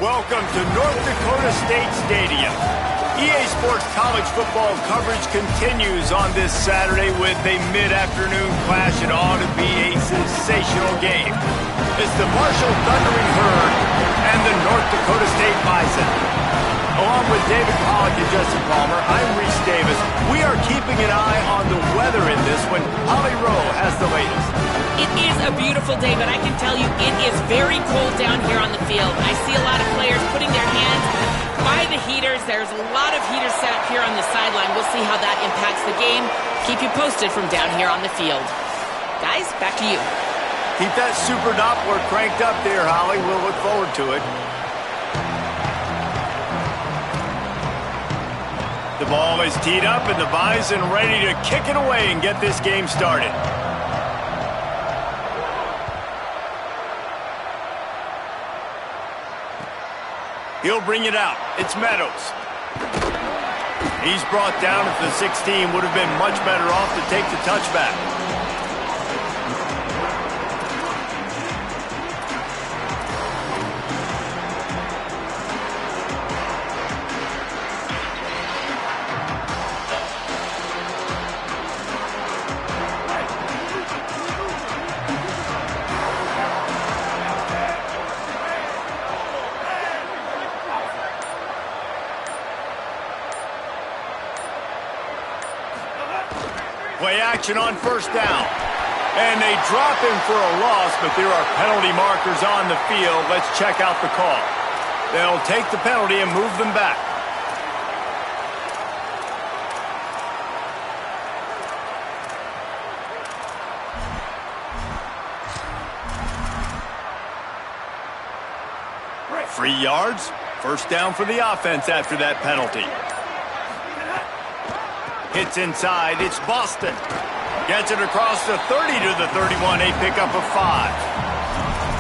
Welcome to North Dakota State Stadium. EA Sports college football coverage continues on this Saturday with a mid-afternoon clash. It ought to be a sensational game. It's the Marshall Thundering Herd and the North Dakota State Bison. Along with David Pollock and Jesse Palmer, I'm Reese Davis. We are keeping an eye on the weather in this one. Holly Rowe has the latest. It is a beautiful day, but I can tell you it is very cold down here on the field. I see a lot of players putting their hands by the heaters. There's a lot of heaters set up here on the sideline. We'll see how that impacts the game. Keep you posted from down here on the field. Guys, back to you. Keep that super Doppler cranked up there, Holly. We'll look forward to it. The ball is teed up, and the Bison ready to kick it away and get this game started. He'll bring it out. It's Meadows. He's brought down at the 16. Would have been much better off to take the touchback. Play action on first down. And they drop him for a loss, but there are penalty markers on the field. Let's check out the call. They'll take the penalty and move them back. Free yards. First down for the offense after that penalty. Hits inside, it's Boston. Gets it across the 30 to the 31, a pickup of 5.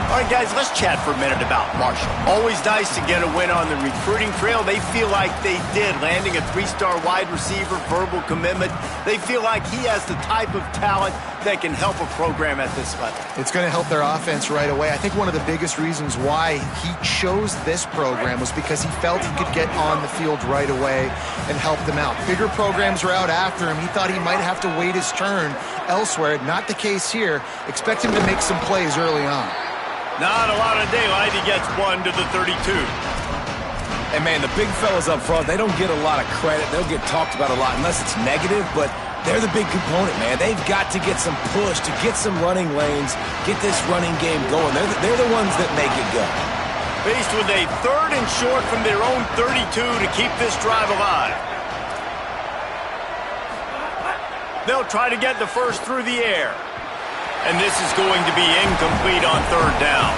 All right, guys, let's chat for a minute about Marshall. Always nice to get a win on the recruiting trail. They feel like they did, landing a 3-star wide receiver, verbal commitment. They feel like he has the type of talent that can help a program at this level. It's going to help their offense right away. I think one of the biggest reasons why he chose this program was because he felt he could get on the field right away and help them out. Bigger programs were out after him. He thought he might have to wait his turn elsewhere. Not the case here. Expect him to make some plays early on. Not a lot of daylight. He gets 1 to the 32. And, man, the big fellas up front, they don't get a lot of credit. They'll get talked about a lot unless it's negative, but they're the big component, man. They've got to get some push, to get some running lanes, get this running game going. They're the ones that make it go. Faced with a 3rd and short from their own 32 to keep this drive alive. They'll try to get the first through the air. And this is going to be incomplete on 3rd down.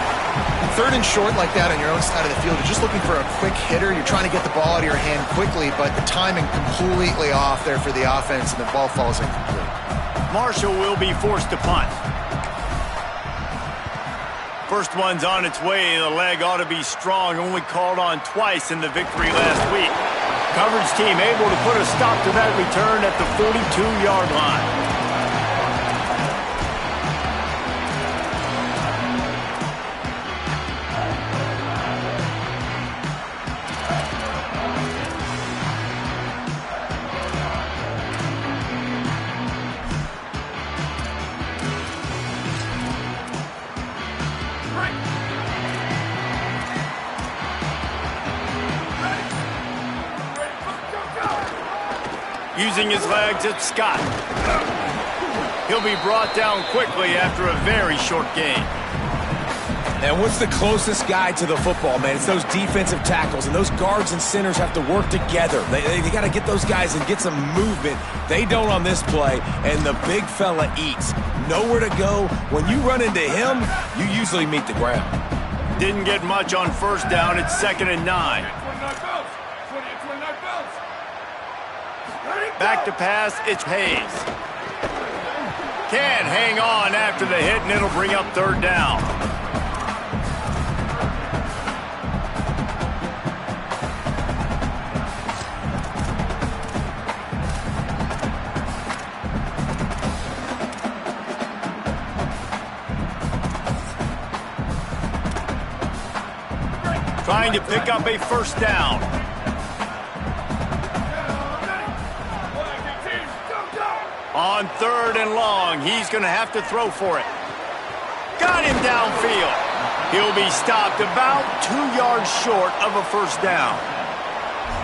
3rd and short like that on your own side of the field, you're just looking for a quick hitter. You're trying to get the ball out of your hand quickly, but the timing completely off there for the offense, and the ball falls incomplete. Marshall will be forced to punt. First one's on its way. The leg ought to be strong. Only called on twice in the victory last week. Coverage team able to put a stop to that return at the 42-yard line. Using his legs, it's Scott. He'll be brought down quickly after a very short game. And what's the closest guy to the football, man? It's those defensive tackles, and those guards and centers have to work together. They got to get those guys and get some movement. They don't on this play, and the big fella eats. Nowhere to go. When you run into him, you usually meet the ground. Didn't get much on first down. It's 2nd and 9. Back to pass, it's Hayes. Can't hang on after the hit, and it'll bring up 3rd down. trying to pick up a first down. On 3rd and long, he's going to have to throw for it. Got him downfield. He'll be stopped about 2 yards short of a first down.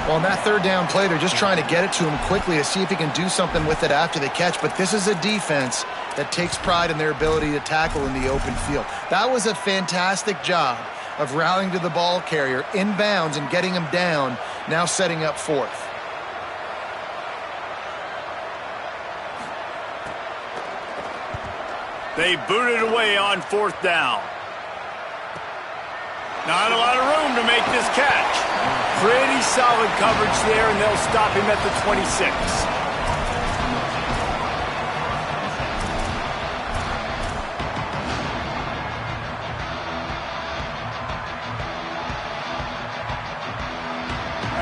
Well, on that 3rd down play, they're just trying to get it to him quickly to see if he can do something with it after the catch. But this is a defense that takes pride in their ability to tackle in the open field. That was a fantastic job of rallying to the ball carrier inbounds and getting him down, now setting up 4th. They booted away on 4th down. Not a lot of room to make this catch. Pretty solid coverage there, and they'll stop him at the 26.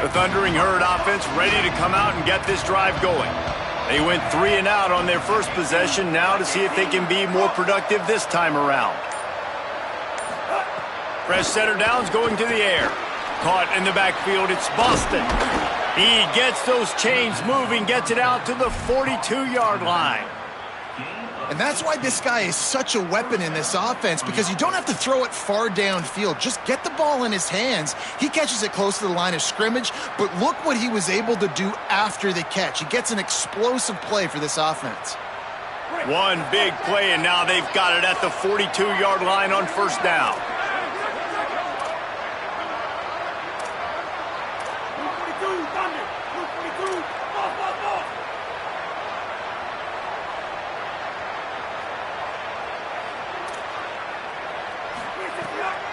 The Thundering Herd offense ready to come out and get this drive going. They went 3 and out on their first possession, now to see if they can be more productive this time around. Fresh center downs going to the air. Caught in the backfield, it's Boston. He gets those chains moving, gets it out to the 42-yard line. And that's why this guy is such a weapon in this offense, because you don't have to throw it far downfield. Just get the ball in his hands. He catches it close to the line of scrimmage, but look what he was able to do after the catch. He gets an explosive play for this offense. One big play, and now they've got it at the 42-yard line on first down.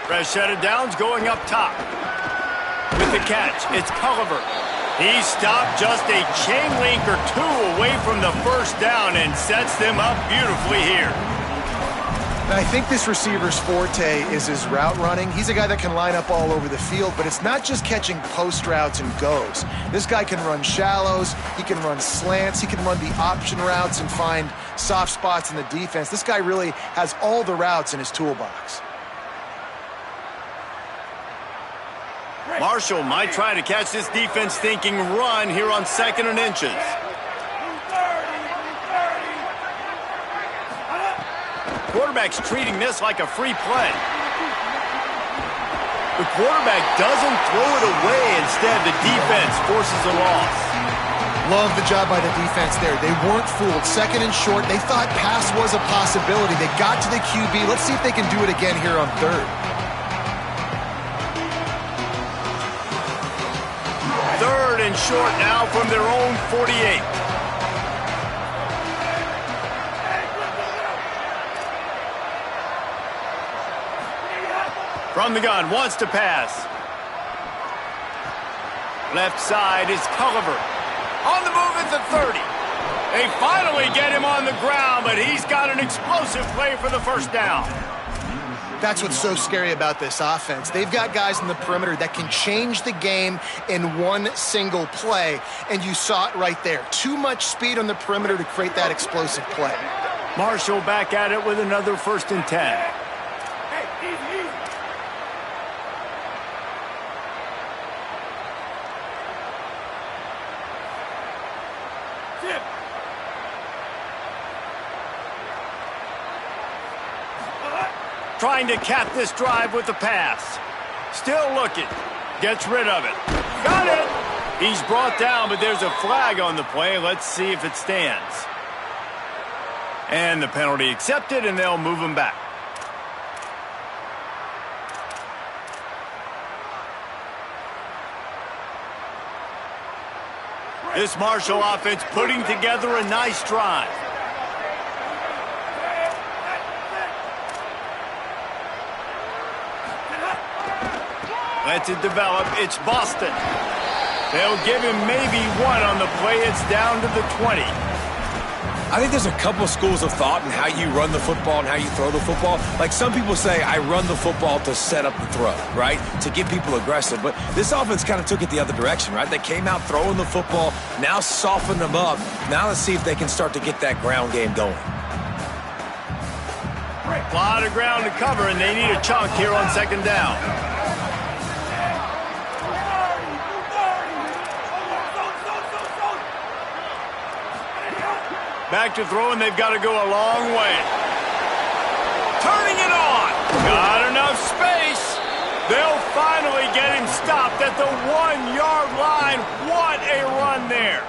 Fresh set of downs going up top. With the catch, it's Culliver. He stopped just a chain link or 2 away from the first down and sets them up beautifully here. And I think this receiver's forte is his route running. He's a guy that can line up all over the field, but it's not just catching post routes and goes. This guy can run shallows, he can run slants, he can run the option routes and find soft spots in the defense. This guy really has all the routes in his toolbox. Marshall might try to catch this defense thinking run here on 2nd and inches. Quarterback's treating this like a free play. The quarterback doesn't throw it away. Instead, the defense forces a loss. Love the job by the defense there. They weren't fooled. 2nd and short. They thought pass was a possibility. They got to the QB. Let's see if they can do it again here on 3rd. 3rd and short now from their own 48. From the gun, wants to pass. Left side is Culliver. On the move at the 30. They finally get him on the ground, but he's got an explosive play for the first down. That's what's so scary about this offense. They've got guys in the perimeter that can change the game in one single play, and you saw it right there. Too much speed on the perimeter to create that explosive play. Marshall back at it with another 1st and 10. Trying to cap this drive with the pass. Still looking. Gets rid of it. Got it! He's brought down, but there's a flag on the play. Let's see if it stands. And the penalty accepted, and they'll move him back. This Marshall offense putting together a nice drive. Lets it develop. It's Boston. They'll give him maybe 1 on the play. It's down to the 20. I think there's a couple schools of thought in how you run the football and how you throw the football. Like some people say, I run the football to set up the throw, right? To get people aggressive. But this offense kind of took it the other direction, right? They came out throwing the football, now softened them up. Now let's see if they can start to get that ground game going. A lot of ground to cover, and they need a chunk here on 2nd down. Back to throw, and they've got to go a long way. Turning it on. Got enough space. They'll finally get him stopped at the 1-yard line. What a run there.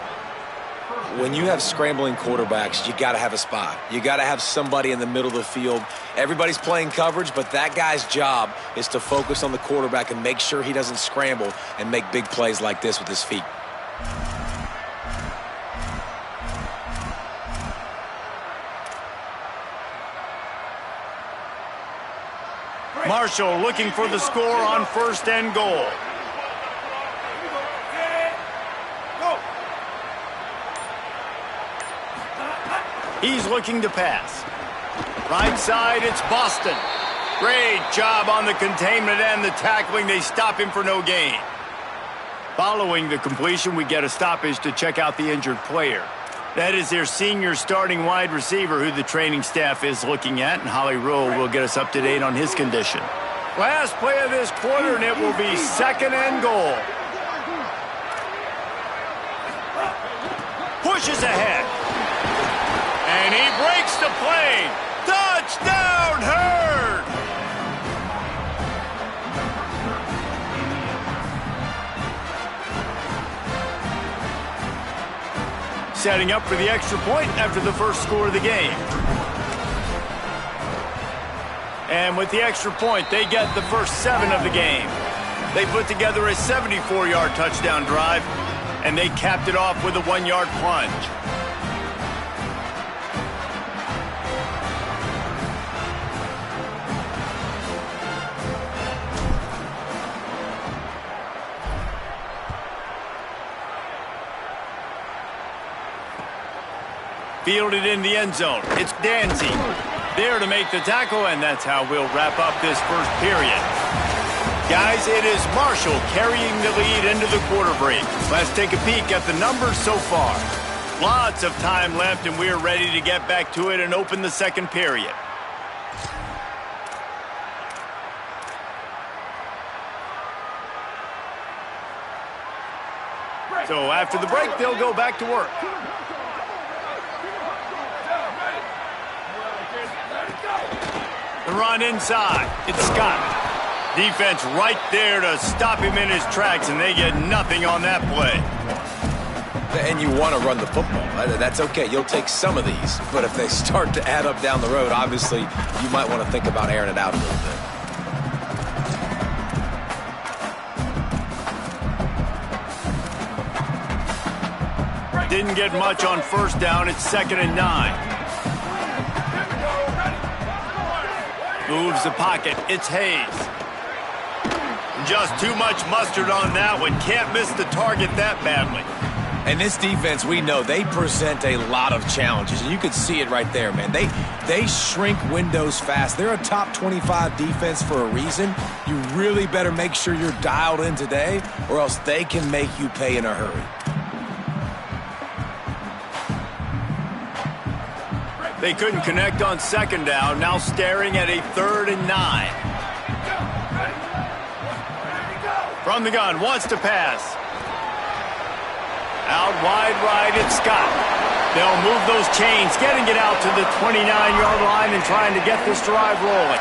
When you have scrambling quarterbacks, you got to have a spot. You got to have somebody in the middle of the field. Everybody's playing coverage, but that guy's job is to focus on the quarterback and make sure he doesn't scramble and make big plays like this with his feet. Marshall looking for the score on 1st and goal. He's looking to pass. Right side, it's Boston. Great job on the containment and the tackling. They stop him for no gain. Following the completion, we get a stoppage to check out the injured player. That is their senior starting wide receiver who the training staff is looking at, and Holly Rowe will get us up to date on his condition. Last play of this quarter, and it will be 2nd and goal. Pushes ahead. And he breaks the plane. Touchdown, Herd! Setting up for the extra point after the first score of the game. And with the extra point, they get the first 7 of the game. They put together a 74-yard touchdown drive, and they capped it off with a 1-yard plunge. Fielded in the end zone. It's Danzy there to make the tackle, and that's how we'll wrap up this first period. Guys, it is Marshall carrying the lead into the quarter break. Let's take a peek at the numbers so far. Lots of time left, and we're ready to get back to it and open the second period. So after the break, they'll go back to work. The run inside. It's Scott. Defense right there to stop him in his tracks, and they get nothing on that play. And you want to run the football. That's okay. You'll take some of these. But if they start to add up down the road, obviously, you might want to think about airing it out a little bit. Didn't get much on 1st down. It's 2nd and 9. Moves the pocket. It's Hayes. Just too much mustard on that one. Can't miss the target that badly. And this defense, we know, they present a lot of challenges. And you can see it right there, man. They shrink windows fast. They're a top 25 defense for a reason. You really better make sure you're dialed in today, or else they can make you pay in a hurry. They couldn't connect on 2nd down. Now staring at a 3rd and 9. From the gun, wants to pass. Out wide right, it's Scott. They'll move those chains, getting it out to the 29-yard line and trying to get this drive rolling.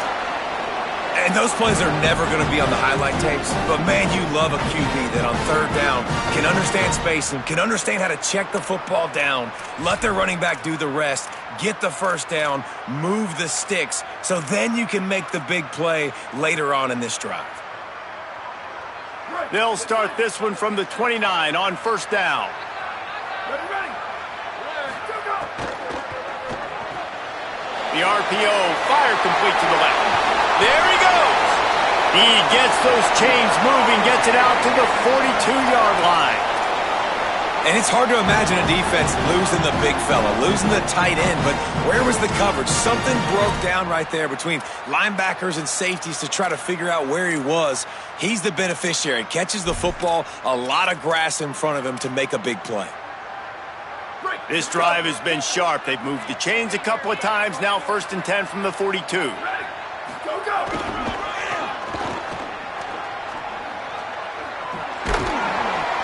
And those plays are never going to be on the highlight tapes, but man, you love a QB that on 3rd down can understand spacing, can understand how to check the football down, let their running back do the rest, get the 1st down, move the sticks, so then you can make the big play later on in this drive. They'll start this one from the 29 on 1st down. The RPO, fire complete to the left. There he goes. He gets those chains moving, gets it out to the 42-yard line. And it's hard to imagine a defense losing the big fella, losing the tight end, but where was the coverage? Something broke down right there between linebackers and safeties to try to figure out where he was. He's the beneficiary. Catches the football, a lot of grass in front of him to make a big play. This drive has been sharp. They've moved the chains a couple of times. Now 1st and 10 from the 42.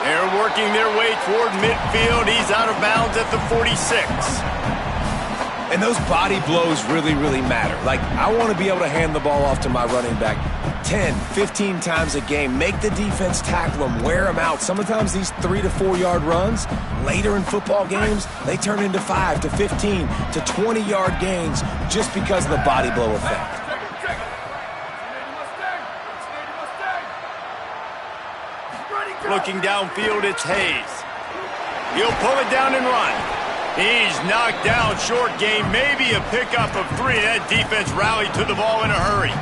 They're working their way toward midfield. He's out of bounds at the 46. And those body blows really, really matter. Like, I want to be able to hand the ball off to my running back 10, 15 times a game. Make the defense tackle them, wear them out. Sometimes these 3 to 4 yard runs, later in football games, they turn into 5 to 15 to 20 yard gains just because of the body blow effect. Looking downfield, it's Hayes. He'll pull it down and run. He's knocked down short game, maybe a pickup of 3. That defense rallied to the ball in a hurry.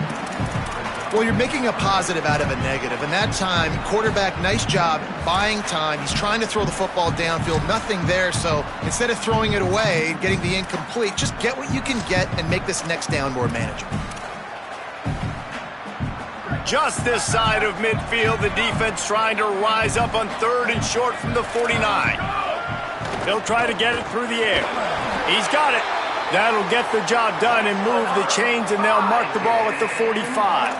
Well, you're making a positive out of a negative. And that time, quarterback, nice job buying time. He's trying to throw the football downfield, nothing there. So instead of throwing it away, getting the incomplete, just get what you can get and make this next down more manageable. Just this side of midfield, the defense trying to rise up on 3rd and short from the 49. He'll try to get it through the air. He's got it. That'll get the job done and move the chains, and they'll mark the ball at the 45.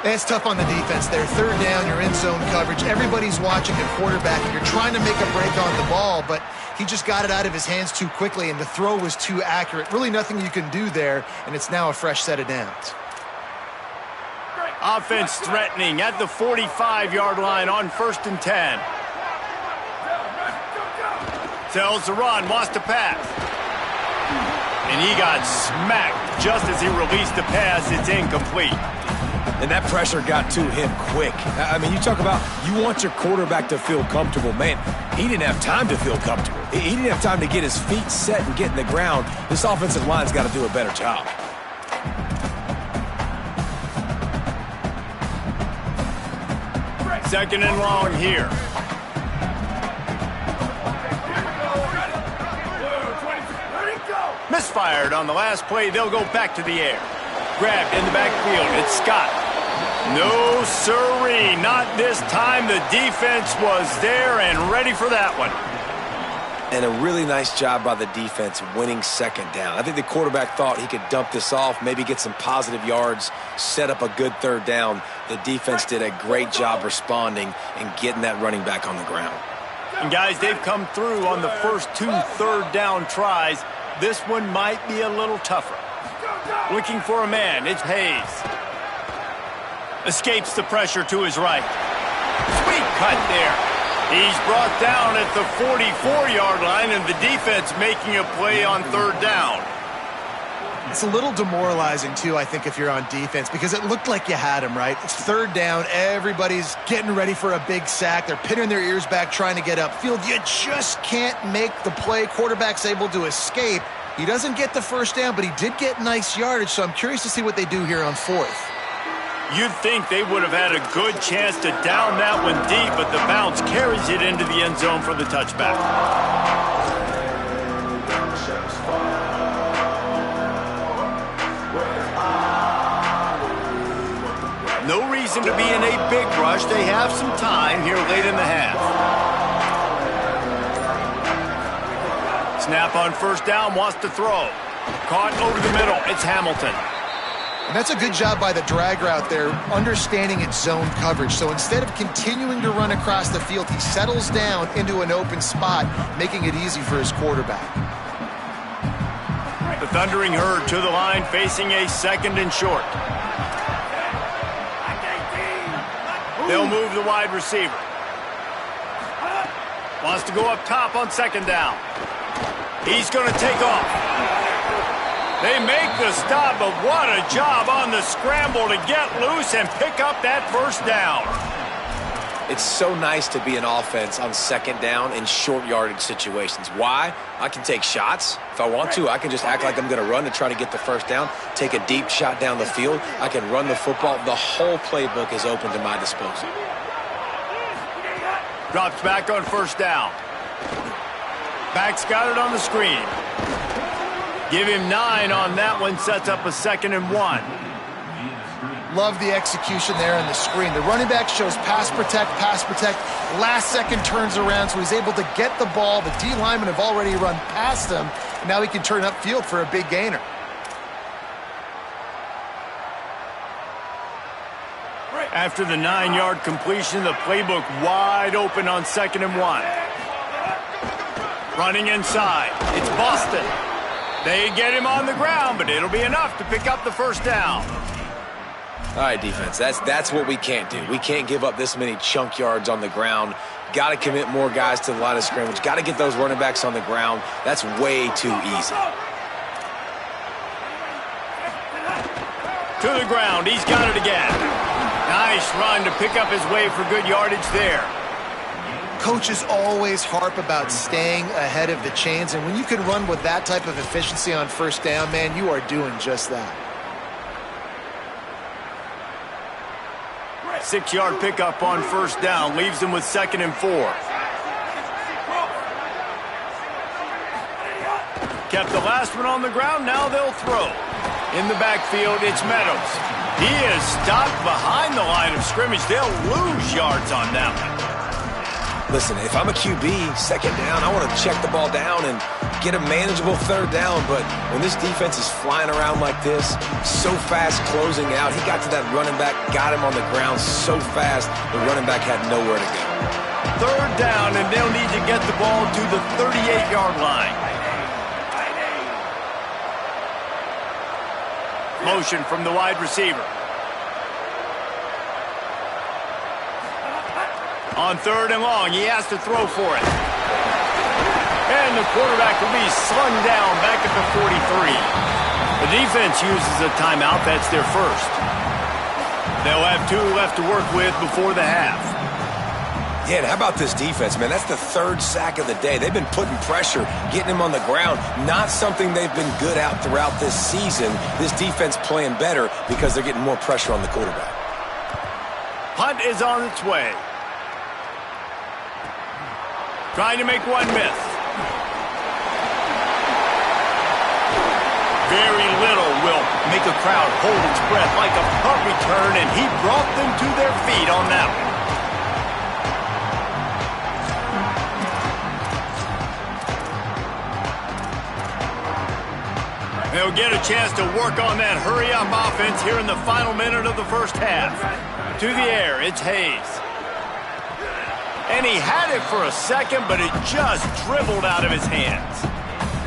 It's tough on the defense there. 3rd down, you're in zone coverage. Everybody's watching a quarterback, and you're trying to make a break on the ball, but he just got it out of his hands too quickly, and the throw was too accurate. Really nothing you can do there, and it's now a fresh set of downs. Offense threatening at the 45-yard line on 1st and 10. Tells the run, wants to pass. And he got smacked just as he released the pass. It's incomplete. And that pressure got to him quick. I mean, you talk about you want your quarterback to feel comfortable. Man, he didn't have time to feel comfortable. He didn't have time to get his feet set and get in the ground. This offensive line's got to do a better job. Second and long here. Misfired on the last play. They'll go back to the air. Grabbed in the backfield. It's Scott. No siree. Not this time. The defense was there and ready for that one. And a really nice job by the defense winning 2nd down. I think the quarterback thought he could dump this off, maybe get some positive yards, set up a good 3rd down. The defense did a great job responding and getting that running back on the ground. And guys, they've come through on the first 2 3rd down tries. This one might be a little tougher. Looking for a man, it's Hayes. Escapes the pressure to his right. Sweet cut there. He's brought down at the 44-yard line, and the defense making a play on 3rd down. It's a little demoralizing, too, I think, if you're on defense, because it looked like you had him, right? It's 3rd down. Everybody's getting ready for a big sack. They're pinning their ears back, trying to get upfield. You just can't make the play. Quarterback's able to escape. He doesn't get the 1st down, but he did get nice yardage, so I'm curious to see what they do here on 4th. You'd think they would have had a good chance to down that one deep, but the bounce carries it into the end zone for the touchback. No reason to be in a big rush. They have some time here late in the half. Snap on 1st down, wants to throw. Caught over the middle. It's Hamilton. And that's a good job by the drag route there, understanding its zone coverage. So instead of continuing to run across the field, he settles down into an open spot, making it easy for his quarterback. The Thundering Herd to the line, facing a 2nd and short. They'll move the wide receiver. Wants to go up top on 2nd down. He's going to take off. They make the stop, but what a job on the scramble to get loose and pick up that 1st down. It's so nice to be an offense on 2nd down in short yardage situations. Why? I can take shots. If I want to, I can just act like I'm going to run to try to get the 1st down, take a deep shot down the field. I can run the football. The whole playbook is open to my disposal. Drops back on 1st down. Back's got it on the screen. Give him 9 on that one, sets up a 2nd and 1. Love the execution there on the screen. The running back shows pass protect, last second turns around, so he's able to get the ball. The D linemen have already run past him. Now he can turn upfield for a big gainer. After the 9-yard completion, the playbook wide open on 2nd and 1. Running inside, it's Boston. They get him on the ground, but it'll be enough to pick up the first down. All right, defense, that's what we can't do. We can't give up this many chunk yards on the ground. Got to commit more guys to the line of scrimmage. Got to get those running backs on the ground. That's way too easy. To the ground. He's got it again. Nice run to pick up his way for good yardage there. Coaches always harp about staying ahead of the chains, and when you can run with that type of efficiency on first down, man, you are doing just that. 6-yard pickup on first down leaves them with 2nd and 4. Kept the last one on the ground. Now they'll throw. In the backfield, it's Meadows. He is stopped behind the line of scrimmage. They'll lose yards on that one. Listen, if I'm a QB, 2nd down, I want to check the ball down and get a manageable 3rd down. But when this defense is flying around like this, so fast closing out, he got to that running back, got him on the ground so fast, the running back had nowhere to go. 3rd down, and they'll need to get the ball to the 38-yard line. Motion from the wide receiver. On 3rd and long, he has to throw for it. And the quarterback will be slung down back at the 43. The defense uses a timeout. That's their first. They'll have 2 left to work with before the half. Yeah, and how about this defense, man? That's the 3rd sack of the day. They've been putting pressure, getting him on the ground. Not something they've been good at throughout this season. This defense playing better because they're getting more pressure on the quarterback. Punt is on its way. Trying to make one miss. Very little will make a crowd hold its breath like a punt return, and he brought them to their feet on that one. They'll get a chance to work on that hurry-up offense here in the final minute of the first half. To the air, it's Hayes. And he had it for a second, but it just dribbled out of his hands.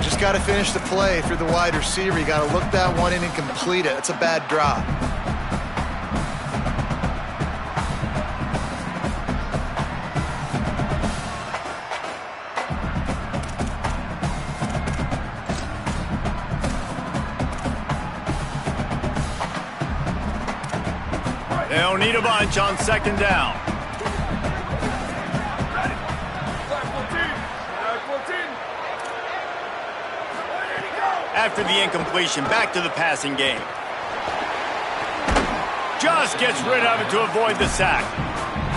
Just got to finish the play through the wide receiver. You got to look that one in and complete it. It's a bad drop. They'll need a bunch on 2nd down. After the incompletion, back to the passing game. Just gets rid of it to avoid the sack.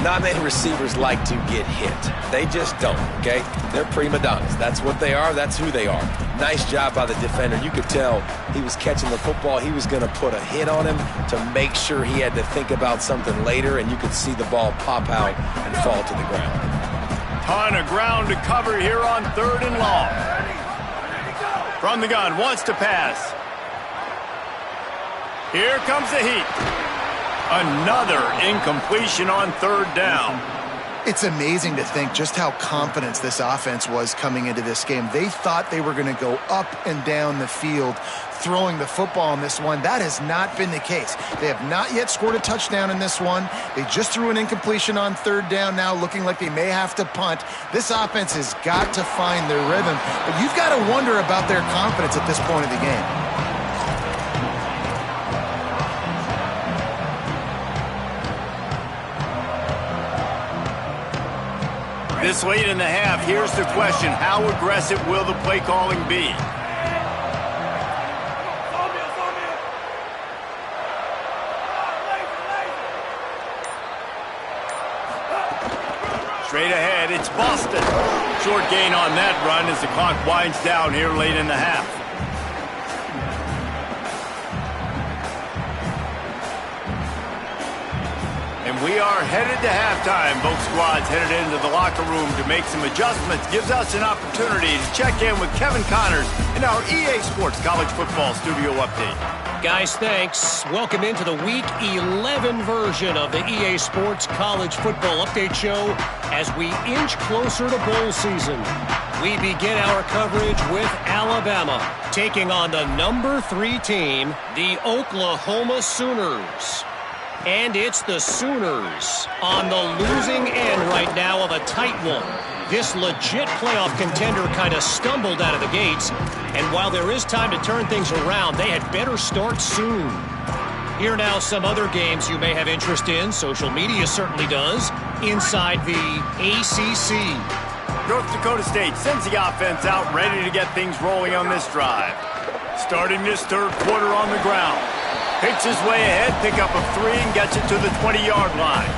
Not many receivers like to get hit. They just don't, okay? They're prima donnas. That's what they are. That's who they are. Nice job by the defender. You could tell he was catching the football. He was going to put a hit on him to make sure he had to think about something later, and you could see the ball pop out and fall to the ground. Ton of ground to cover here on 3rd and long. From the gun, wants to pass. Here comes the heat. Another incompletion on 3rd down. It's amazing to think just how confident this offense was coming into this game. They thought they were going to go up and down the field throwing the football in this one. That has not been the case. They have not yet scored a touchdown in this one. They just threw an incompletion on 3rd down now, looking like they may have to punt. This offense has got to find their rhythm, but you've got to wonder about their confidence at this point of the game. This late in the half, here's the question. How aggressive will the play calling be? Straight ahead, it's Boston. Short gain on that run as the clock winds down here late in the half. And we are headed to halftime. Both squads headed into the locker room to make some adjustments. Gives us an opportunity to check in with Kevin Connors in our EA Sports College Football Studio Update. Guys, thanks. Welcome into the Week 11 version of the EA Sports College Football Update Show as we inch closer to bowl season. We begin our coverage with Alabama taking on the number 3 team, the Oklahoma Sooners. And it's the Sooners on the losing end right now of a tight one. This legit playoff contender kind of stumbled out of the gates, and while there is time to turn things around, they had better start soon. Here now some other games you may have interest in. Social media certainly does. Inside the ACC. North Dakota State sends the offense out ready to get things rolling on this drive. Starting this third quarter on the ground. Picks his way ahead, pick up a 3, and gets it to the 20-yard line.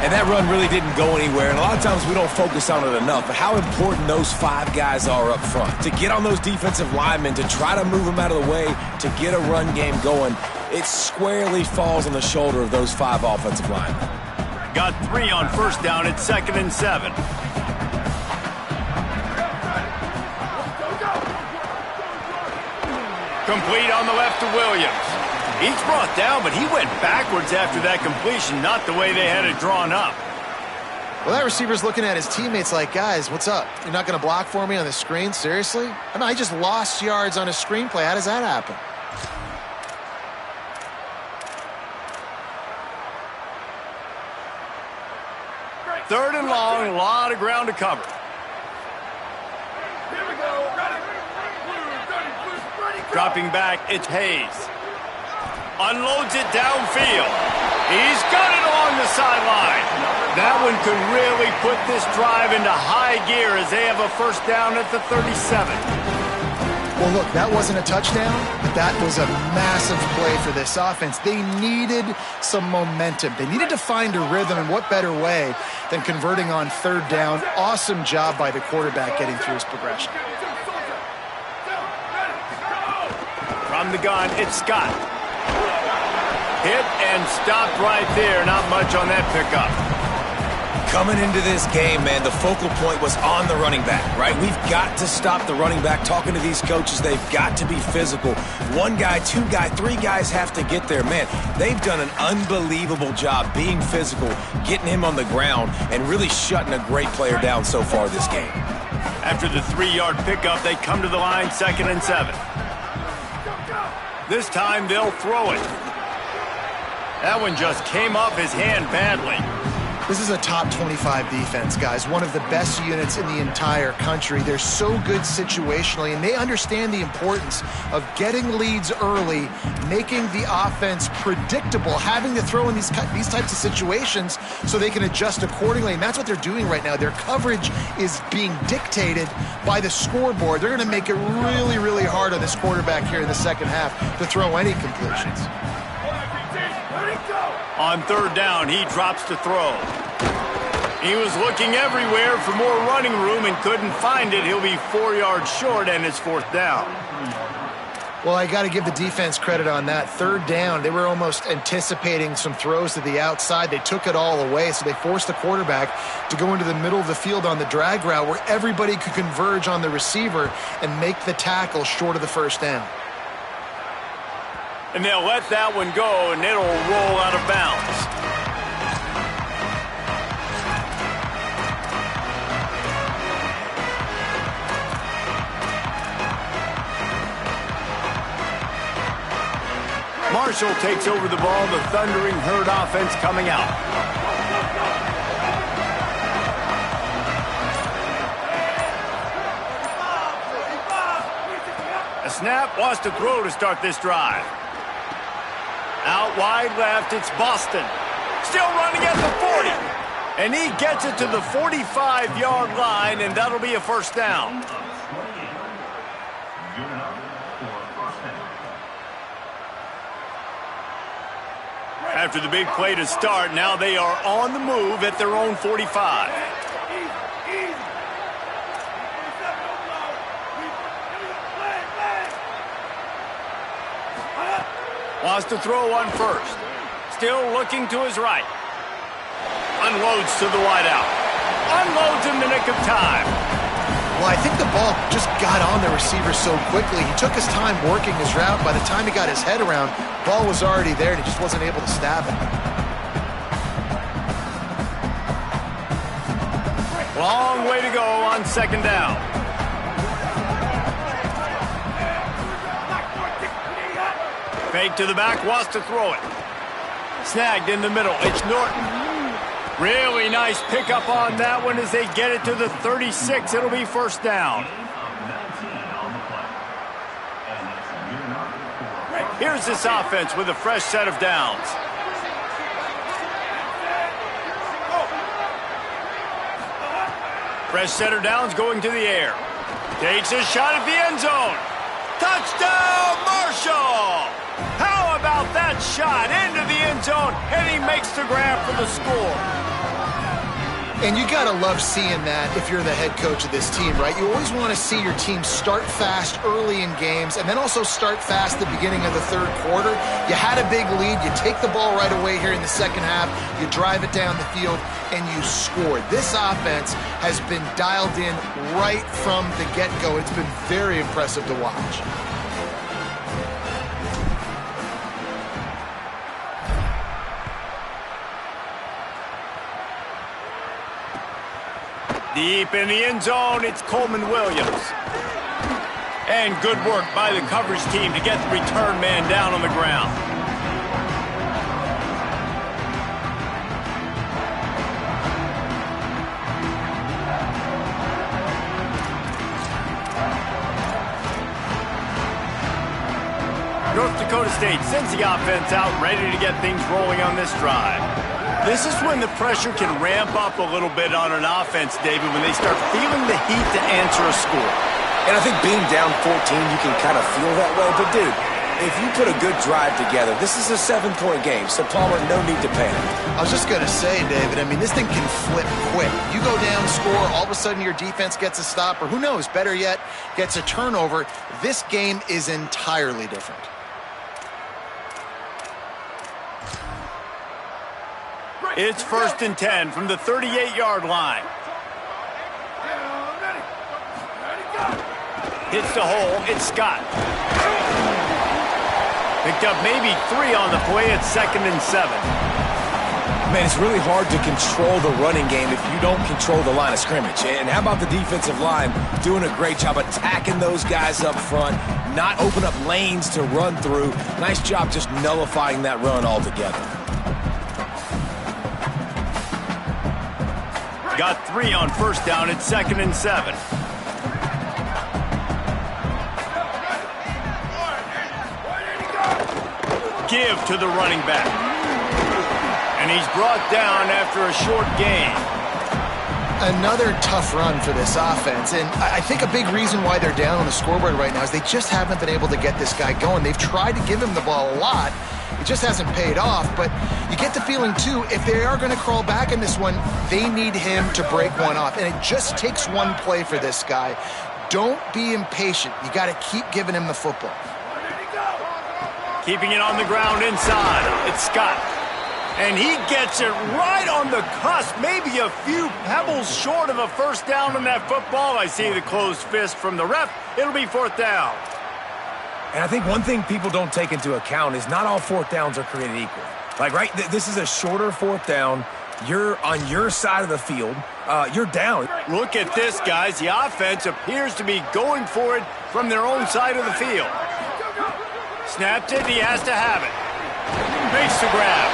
And that run really didn't go anywhere, and a lot of times we don't focus on it enough, but how important those 5 guys are up front. To get on those defensive linemen, to try to move them out of the way, to get a run game going, it squarely falls on the shoulder of those 5 offensive linemen. Got 3 on first down at 2nd and 7. Complete on the left to Williams. He's brought down, but he went backwards after that completion, not the way they had it drawn up. Well, that receiver's looking at his teammates like, guys, what's up? You're not going to block for me on the screen? Seriously? I mean, I just lost yards on a screenplay. How does that happen? Third and long, a lot of ground to cover. Here we go. Dropping back, it's Hayes. Unloads it downfield. He's got it along the sideline. That one could really put this drive into high gear as they have a first down at the 37. Well, look, that wasn't a touchdown, but that was a massive play for this offense. They needed some momentum. They needed to find a rhythm, and what better way than converting on third down. Awesome job by the quarterback getting through his progression. From the gun, it's Scott. Hit and stopped right there. Not much on that pickup. Coming into this game, man, the focal point was on the running back, right? We've got to stop the running back. Talking to these coaches, they've got to be physical. 1 guy, 2 guy, 3 guys have to get there. Man, they've done an unbelievable job being physical, getting him on the ground, and really shutting a great player down so far this game. After the 3-yard pickup, they come to the line, 2nd and 7. This time they'll throw it. That one just came off his hand badly. This is a top 25 defense, guys. One of the best units in the entire country. They're so good situationally, and they understand the importance of getting leads early, making the offense predictable, having to throw in these types of situations so they can adjust accordingly. And that's what they're doing right now. Their coverage is being dictated by the scoreboard. They're going to make it really, really hard on this quarterback here in the second half to throw any completions. On third down, he drops to throw. He was looking everywhere for more running room and couldn't find it. He'll be 4 yards short, and it's 4th down. Well, I got to give the defense credit on that. Third down, they were almost anticipating some throws to the outside. They took it all away, so they forced the quarterback to go into the middle of the field on the drag route where everybody could converge on the receiver and make the tackle short of the first down. And they'll let that one go, and it'll roll out of bounds. Marshall takes over the ball, the Thundering Herd offense coming out. A snap, wants to throw to start this drive. Out wide left, it's Boston. Still running at the 40. And he gets it to the 45-yard line, and that'll be a first down. After the big play to start, now they are on the move at their own 45. Wants to throw on first. Still looking to his right. Unloads to the wideout. Unloads in the nick of time. Well, I think the ball just got on the receiver so quickly. He took his time working his route. By the time he got his head around, the ball was already there, and he just wasn't able to stab it. Long way to go on second down. Fake to the back, wants to throw it. Snagged in the middle. It's Norton. Really nice pickup on that one as they get it to the 36. It'll be first down. Here's this offense with a fresh set of downs. Fresh set of downs going to the air. Takes a shot at the end zone. Touchdown, Marshall! How about that shot into the end zone, and he makes the grab for the score. And you got to love seeing that if you're the head coach of this team, right? You always want to see your team start fast early in games and then also start fast at the beginning of the third quarter. You had a big lead. You take the ball right away here in the second half. You drive it down the field, and you scored. This offense has been dialed in right from the get-go. It's been very impressive to watch. Deep in the end zone, it's Coleman Williams. And good work by the coverage team to get the return man down on the ground. North Dakota State sends the offense out, ready to get things rolling on this drive. This is when the pressure can ramp up a little bit on an offense, David, when they start feeling the heat to answer a score. And I think being down 14, you can kind of feel that way. But, dude, if you put a good drive together, this is a 7-point game. So, Palmer, no need to panic. I was just going to say, David, I mean, this thing can flip quick. You go down, score, all of a sudden your defense gets a stop, or who knows, better yet, gets a turnover. This game is entirely different. It's 1st and 10 from the 38-yard line. Hits the hole. It's Scott. Picked up maybe 3 on the play at 2nd and 7. Man, it's really hard to control the running game if you don't control the line of scrimmage. And how about the defensive line doing a great job attacking those guys up front, not open up lanes to run through. Nice job just nullifying that run altogether. Got 3 on first down at 2nd and 7. Give to the running back. And he's brought down after a short gain. Another tough run for this offense, and I think a big reason why they're down on the scoreboard right now is they just haven't been able to get this guy going. They've tried to give him the ball a lot. It just hasn't paid off, but you get the feeling, too, if they are going to crawl back in this one, they need him to break one off, and it just takes one play for this guy. Don't be impatient. You got to keep giving him the football. Keeping it on the ground inside. It's Scott. And he gets it right on the cusp, maybe a few pebbles short of a first down on that football. I see the closed fist from the ref. It'll be 4th down. And I think one thing people don't take into account is not all 4th downs are created equal. Like, right, this is a shorter 4th down. You're on your side of the field. You're down. Look at this, guys. The offense appears to be going for it from their own side of the field. Snapped it, he has to have it. Makes the grab.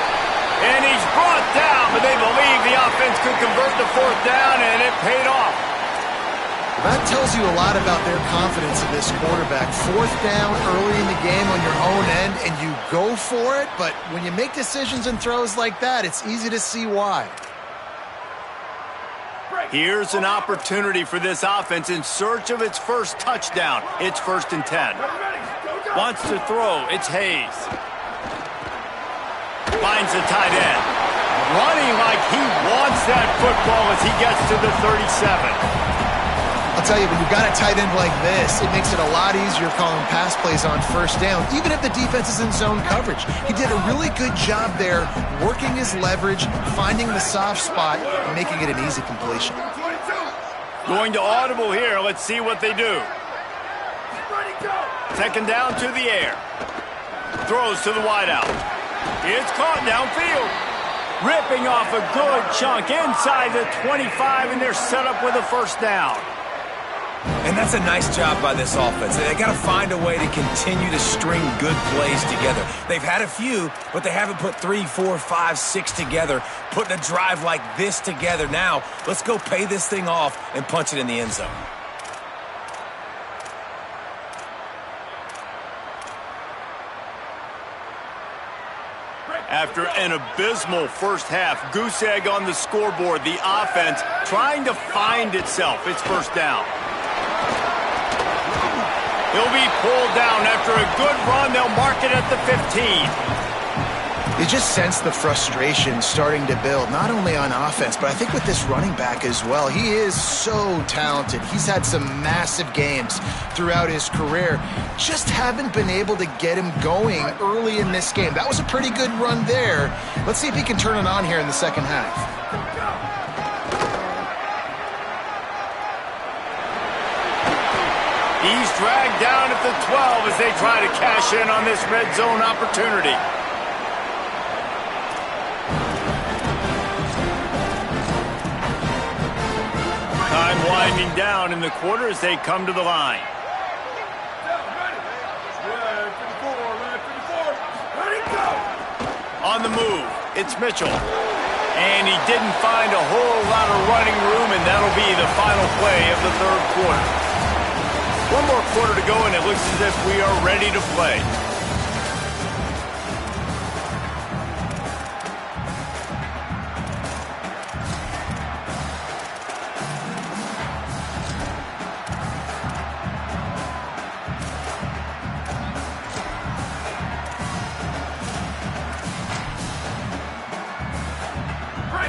And he's brought down, but they believe the offense could convert the 4th down, and it paid off. That tells you a lot about their confidence in this quarterback. 4th down early in the game on your own end, and you go for it, but when you make decisions and throws like that, it's easy to see why. Here's an opportunity for this offense in search of its first touchdown. It's 1st and 10. Wants to throw. It's Hayes. Finds the tight end. Running like he wants that football as he gets to the 37. I'll tell you, when you've got a tight end like this, it makes it a lot easier calling pass plays on first down, even if the defense is in zone coverage. He did a really good job there, working his leverage, finding the soft spot, and making it an easy completion. Going to audible here. Let's see what they do. 2nd down to the air. Throws to the wideout. It's caught downfield. ripping off a good chunk inside the 25, and they're set up with a first down. And that's a nice job by this offense. They got to find a way to continue to string good plays together. They've had a few, but they haven't put 3, 4, 5, 6 together, putting a drive like this together. Now, let's go pay this thing off and punch it in the end zone. After an abysmal first half, goose egg on the scoreboard, the offense trying to find itself. It's first down. He'll be pulled down after a good run. They'll mark it at the 15. You just sense the frustration starting to build, not only on offense, but I think with this running back as well. He is so talented. He's had some massive games throughout his career. Just haven't been able to get him going early in this game. That was a pretty good run there. Let's see if he can turn it on here in the second half. He's dragged down at the 12 as they try to cash in on this red zone opportunity. Time winding down in the quarter as they come to the line. On the move, it's Mitchell. And he didn't find a whole lot of running room, and that'll be the final play of the third quarter. One more quarter to go, and it looks as if we are ready to play.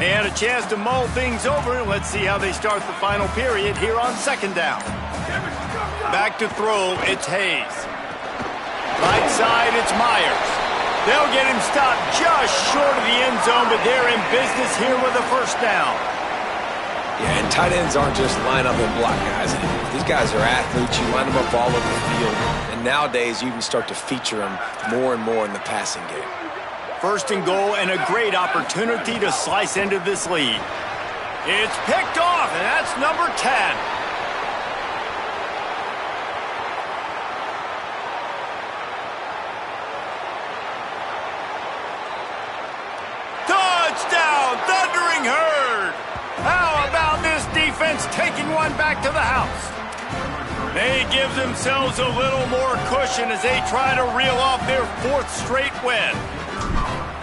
They had a chance to mull things over. Let's see how they start the final period here on second down. Back to throw, it's Hayes. Right side, it's Myers. They'll get him stopped just short of the end zone, but they're in business here with a first down. Yeah, and tight ends aren't just line up and block guys anymore. These guys are athletes. You line them up all over the field. And nowadays, you can start to feature them more and more in the passing game. First and goal, and a great opportunity to slice into this lead. It's picked off, and that's number 10. Touchdown, Thundering Herd! How about this defense taking one back to the house? They give themselves a little more cushion as they try to reel off their 4th straight win.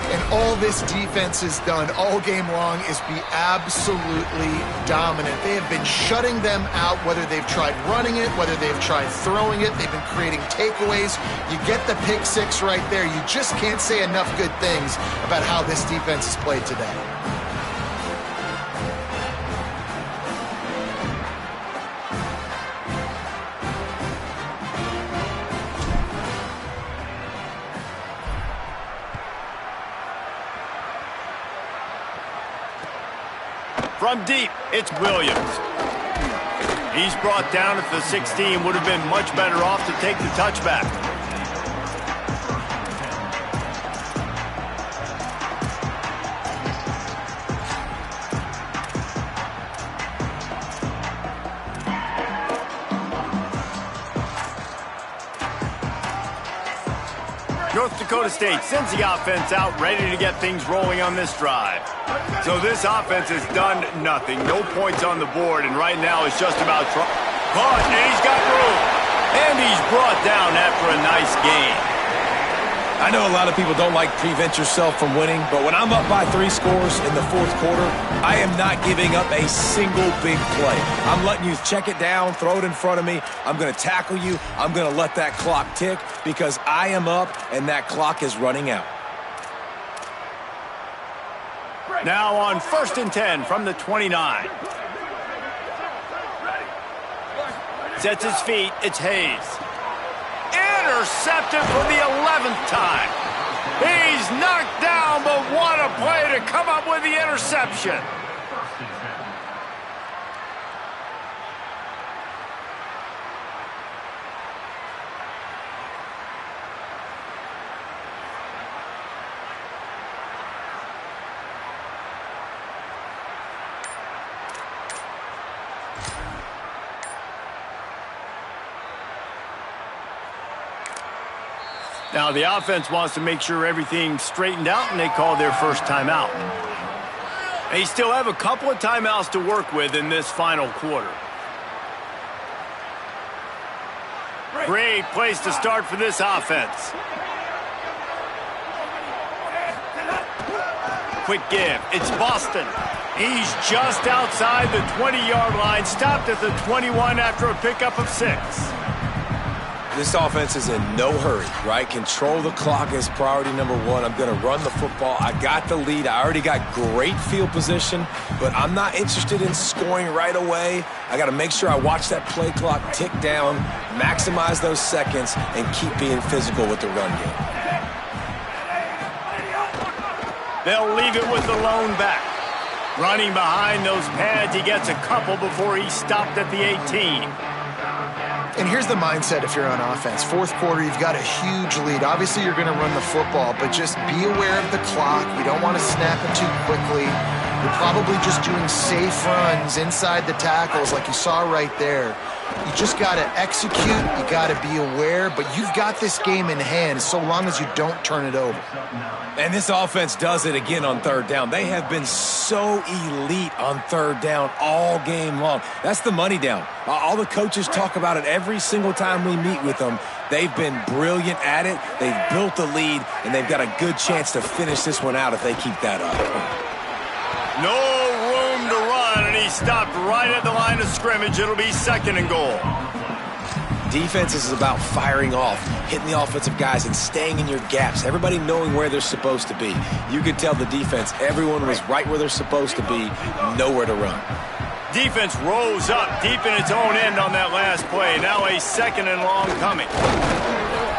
And all this defense has done all game long is be absolutely dominant. They have been shutting them out, whether they've tried running it, whether they've tried throwing it. They've been creating takeaways. You get the pick six right there. You just can't say enough good things about how this defense has played today. From deep, it's Williams. He's brought down at the 16. Would have been much better off to take the touchback. North Dakota State sends the offense out, ready to get things rolling on this drive. So this offense has done nothing. No points on the board, and right now it's just about caught, and he's got room. And he's brought down after a nice game. I know a lot of people don't like prevent yourself from winning, but when I'm up by 3 scores in the 4th quarter, I am not giving up a single big play. I'm letting you check it down, throw it in front of me. I'm going to tackle you. I'm going to let that clock tick because I am up and that clock is running out. Now on 1st and 10 from the 29. Sets his feet, it's Hayes. Intercepted for the 11th time. He's knocked down, but what a play to come up with the interception. Now the offense wants to make sure everything's straightened out, and they call their first timeout. They still have a couple of timeouts to work with in this final quarter. Great place to start for this offense. Quick give. It's Boston. He's just outside the 20-yard line, stopped at the 21 after a pickup of 6. This offense is in no hurry, right? Control the clock is priority number one. I'm going to run the football. I got the lead. I already got great field position, but I'm not interested in scoring right away. I got to make sure I watch that play clock tick down, maximize those seconds, and keep being physical with the run game. They'll leave it with the lone back. Running behind those pads, he gets a couple before he's stopped at the 18. And here's the mindset if you're on offense. Fourth quarter, you've got a huge lead. Obviously, you're going to run the football, but just be aware of the clock. You don't want to snap it too quickly. You're probably just doing safe runs inside the tackles like you saw right there. You just got to execute. You got to be aware, but you've got this game in hand so long as you don't turn it over. And this offense does it again on third down. They have been so elite on third down all game long. That's the money down. All the coaches talk about it every single time we meet with them. They've been brilliant at it. They've built the lead, and they've got a good chance to finish this one out if they keep that up. No room to run, and he stopped right at the line of scrimmage. It'll be 2nd and goal. Defense is about firing off, hitting the offensive guys, and staying in your gaps. Everybody knowing where they're supposed to be. You could tell the defense, everyone was right where they're supposed to be, nowhere to run. Defense rose up deep in its own end on that last play. Now a 2nd and long coming.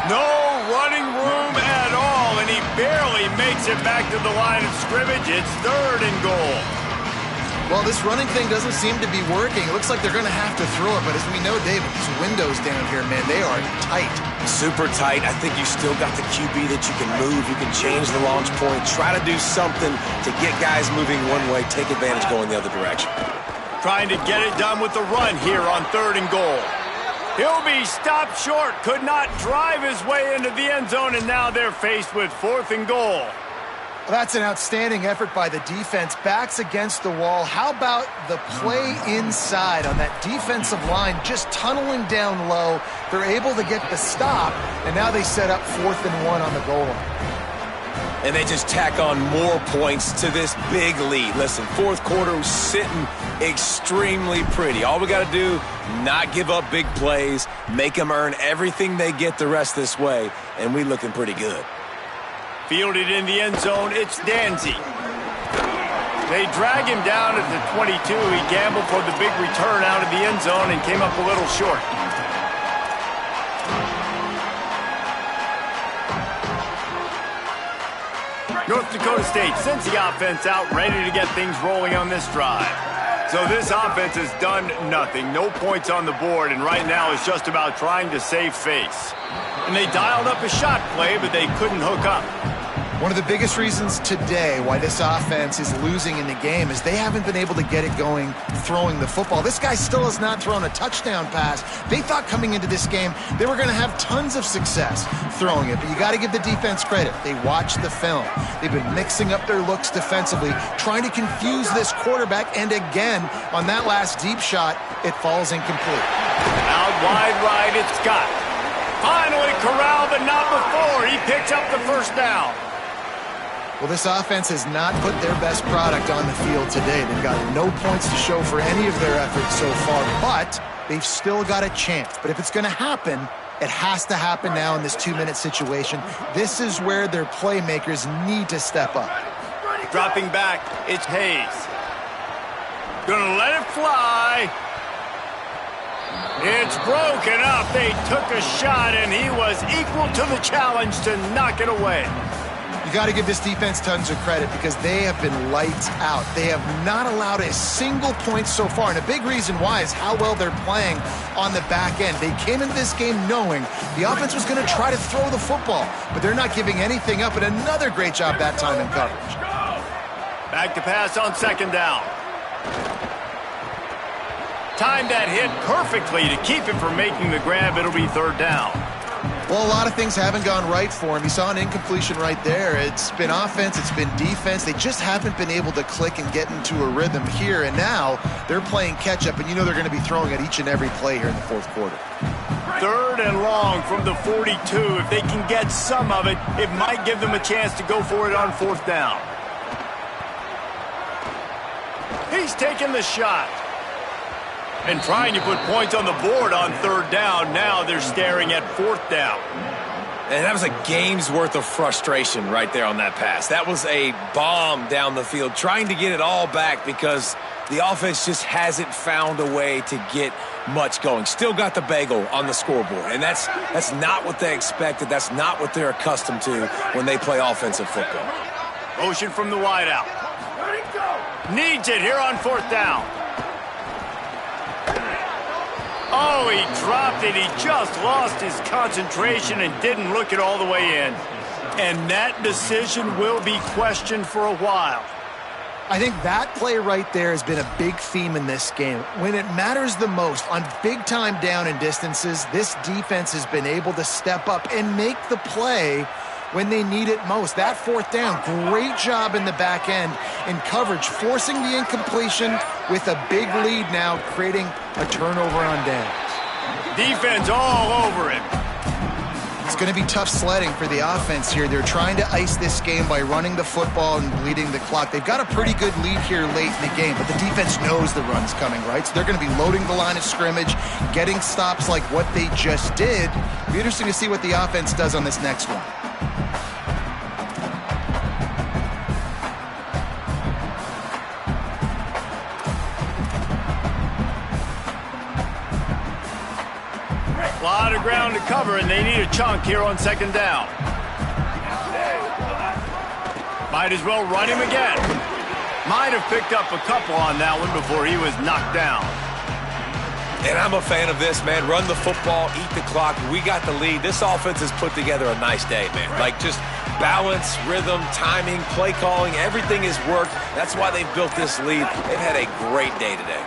No running room at all, and he barely makes it back to the line of scrimmage. It's 3rd and goal. Well, this running thing doesn't seem to be working. It looks like they're going to have to throw it, but as we know, David, these windows down here, man, they are tight. Super tight. I think you still got the QB that you can move. You can change the launch point. Try to do something to get guys moving one way, take advantage going the other direction. Trying to get it done with the run here on 3rd and goal. He'll be stopped short, could not drive his way into the end zone, and now they're faced with 4th and goal. That's an outstanding effort by the defense. Backs against the wall. How about the play inside on that defensive line, just tunneling down low. They're able to get the stop, and now they set up 4th and 1 on the goal line. And they just tack on more points to this big lead. Listen, fourth quarter was sitting extremely pretty. All we got to do, not give up big plays, make them earn everything they get the rest this way, and we looking pretty good. Fielded in the end zone, it's Danzy. They drag him down at the 22. He gambled for the big return out of the end zone and came up a little short. North Dakota State sends the offense out, ready to get things rolling on this drive. So this offense has done nothing. No points on the board, and right now it's just about trying to save face. And they dialed up a shot play, but they couldn't hook up. One of the biggest reasons today why this offense is losing in the game is they haven't been able to get it going throwing the football. This guy still has not thrown a touchdown pass. They thought coming into this game they were going to have tons of success throwing it, but you got to give the defense credit. They watched the film. They've been mixing up their looks defensively, trying to confuse this quarterback, and again, on that last deep shot, it falls incomplete. Out wide right, it's Scott. Finally corralled, but not before. He picks up the first down. Well, this offense has not put their best product on the field today. They've got no points to show for any of their efforts so far, but they've still got a chance. But if it's going to happen, it has to happen now in this 2-minute situation. This is where their playmakers need to step up. Dropping back, it's Hayes. Gonna let it fly. It's broken up. They took a shot, and he was equal to the challenge to knock it away. You got to give this defense tons of credit because they have been lights out. They have not allowed a single point so far, and a big reason why is how well they're playing on the back end. They came into this game knowing the offense was going to try to throw the football, but they're not giving anything up, and another great job that time in coverage. Back to pass on second down. Timed that hit perfectly to keep him from making the grab. It'll be third down. Well, a lot of things haven't gone right for him. He saw an incompletion right there. It's been offense, it's been defense. They just haven't been able to click and get into a rhythm here. And now they're playing catch-up, and you know they're going to be throwing at each and every play here in the fourth quarter. 3rd and long from the 42. If they can get some of it, it might give them a chance to go for it on 4th down. He's taking the shot. And trying to put points on the board on 3rd down. Now they're staring at 4th down. And that was a game's worth of frustration right there on that pass. That was a bomb down the field, trying to get it all back because the offense just hasn't found a way to get much going. Still got the bagel on the scoreboard, and that's not what they expected. That's not what they're accustomed to when they play offensive football. Motion from the wideout. Needs it here on 4th down. Oh, he dropped it. He just lost his concentration and didn't look it all the way in. And that decision will be questioned for a while. I think that play right there has been a big theme in this game. When it matters the most, on big-time down and distances, this defense has been able to step up and make the play when they need it most. That 4th down, great job in the back end in coverage, forcing the incompletion with a big lead now, creating a turnover on downs. Defense all over it. It's going to be tough sledding for the offense here. They're trying to ice this game by running the football and bleeding the clock. They've got a pretty good lead here late in the game, but the defense knows the run's coming, right? So they're going to be loading the line of scrimmage, getting stops like what they just did. It'll be interesting to see what the offense does on this next one. A lot of ground to cover, and they need a chunk here on 2nd down. Might as well run him again. Might have picked up a couple on that one before he was knocked down. And I'm a fan of this, man. Run the football, eat the clock. We got the lead. This offense has put together a nice day, man. Like, just balance, rhythm, timing, play calling, everything has worked. That's why they've built this lead. They've had a great day today.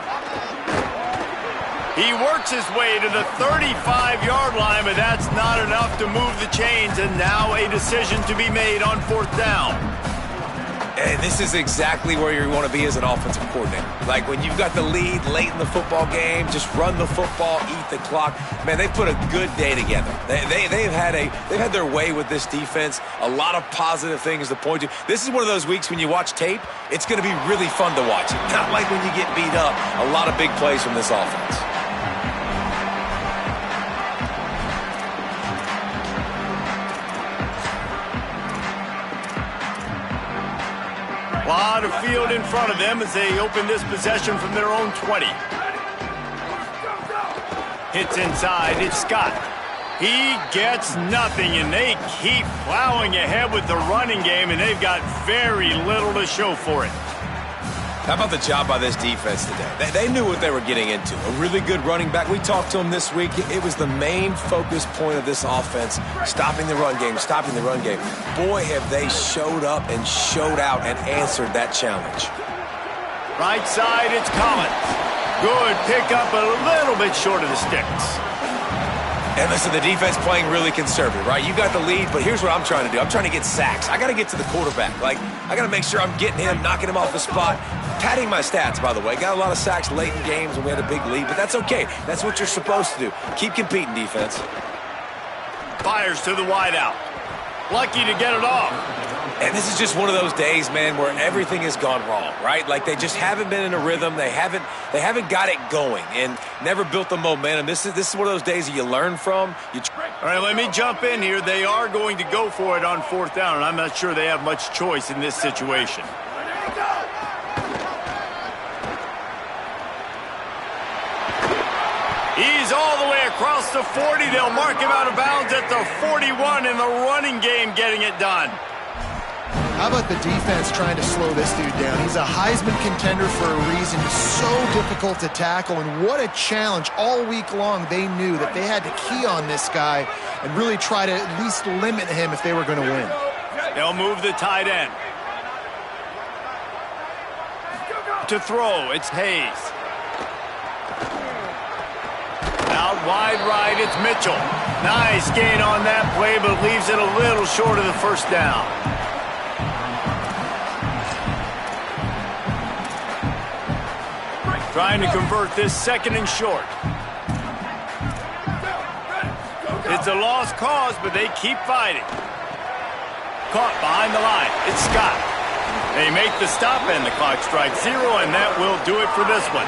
He works his way to the 35-yard line, but that's not enough to move the chains, and now a decision to be made on 4th down. And this is exactly where you want to be as an offensive coordinator. Like, when you've got the lead late in the football game, just run the football, eat the clock. Man, they put a good day together. They've had their way with this defense. A lot of positive things to point to. This is one of those weeks when you watch tape, it's going to be really fun to watch. Not like when you get beat up. A lot of big plays from this offense. A lot of field in front of them as they open this possession from their own 20. Hits inside, it's Scott. He gets nothing, and they keep plowing ahead with the running game, and they've got very little to show for it. How about the job by this defense today? They knew what they were getting into. A really good running back. We talked to them this week. It was the main focus point of this offense, stopping the run game, stopping the run game. Boy, have they showed up and showed out and answered that challenge. Right side, it's Collins. Good pickup, a little bit short of the sticks. And listen, the defense playing really conservative, right? You got the lead, but here's what I'm trying to do. I'm trying to get sacks. I got to get to the quarterback. Like, I got to make sure I'm getting him, knocking him off the spot. Padding my stats, by the way. Got a lot of sacks late in games when we had a big lead, but that's okay. That's what you're supposed to do. Keep competing, defense. Fires to the wideout. Lucky to get it off. And this is just one of those days, man, where everything has gone wrong, right? Like, they just haven't been in a rhythm. They haven't got it going and never built the momentum. This is one of those days that you learn from. All right, let me jump in here. They are going to go for it on 4th down, and I'm not sure they have much choice in this situation. He's all the way across the 40. They'll mark him out of bounds at the 41 in the running game, getting it done. How about the defense trying to slow this dude down? He's a Heisman contender for a reason. He's so difficult to tackle, and what a challenge. All week long, they knew that they had to key on this guy and really try to at least limit him if they were going to win. They'll move the tight end. To throw, it's Hayes. Out wide right, it's Mitchell. Nice gain on that play, but leaves it a little short of the first down. Trying to convert this 2nd and short. It's a lost cause, but they keep fighting. Caught behind the line. It's Scott. They make the stop, and the clock strikes 0, and that will do it for this one.